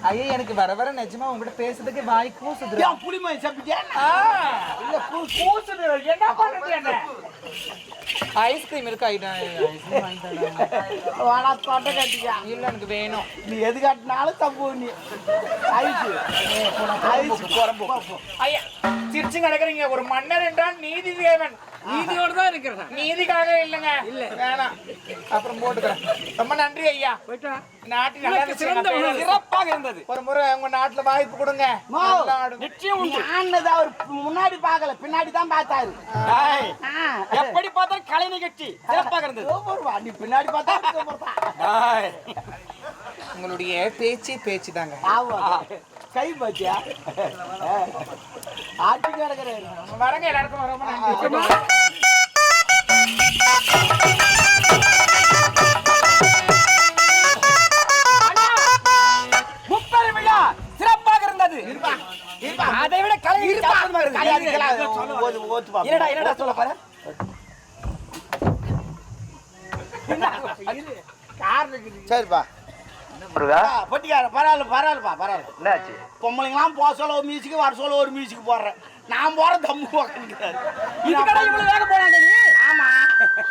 ஐயா எனக்கு வர வர நிஜமா உங்ககிட்ட பேசுறதுக்கு வாய் கூசுது. ஏன் புளிமாய் சாப்பிட்டியா? இல்ல கூசுது. என்ன பண்றது? என்ன ஐஸ்கிரீம் இருக்கு? ஐஸ்கிரீம் வாங்கி தரேன். வாடா தொண்டை கட்டிக்கா. இல்ல எனக்கு வேணும். நீ எது காட்டினாலும் தப்பு. நீ ஐயா சிரிச்சு கிடக்குறீங்க. ஒரு மன்னர் என்றால் நீதி தேவன். நீதியோடு தான் இருக்கிறேன். நீதிக்காக இல்லைங்க. இல்ல வேணாம். அப்புறம் போட்டுக்கிறேன். ரொம்ப நன்றி ஐயா. போயிட்டா நாட்டில் நல்லா சிறந்த இருந்துச்சு. சிறப்பாக இருந்தது. ஒரு முறை உங்க நாட்டுல வாய்ப்பு கொடுங்க. நிச்சயம் உண்டு. ஆனதா அவர் முன்னாடி பார்க்கல, பின்னாடி தான் பார்த்தாரு. எப்படி பார்த்தாலும் கலை நிகழ்ச்சி சிறப்பாக இருந்தது. நீ பின்னாடி பார்த்தா உங்களுடைய பேச்சு தாங்க. கை பாத்தியா ஆட்டி கிடக்குறாரு. வரங்க எல்லாருக்கும் ரொம்ப நன்றி. முப்பெரும் விழா சிறப்பாக இருந்தது. அதை விட கலை என்னடா சொல்ல பாரு. சரிப்பா பொட்டிக்கார பரவாயில்லப்பா. என்னாச்சு? பொம்பளைங்களாம் போக சொல்ல ஒரு மியூசிக், வர சொல்ல ஒரு மியூசிக் போடுறேன். நான் போற தம்மு போகிறாரு. வேக போறாங்க. ஆமா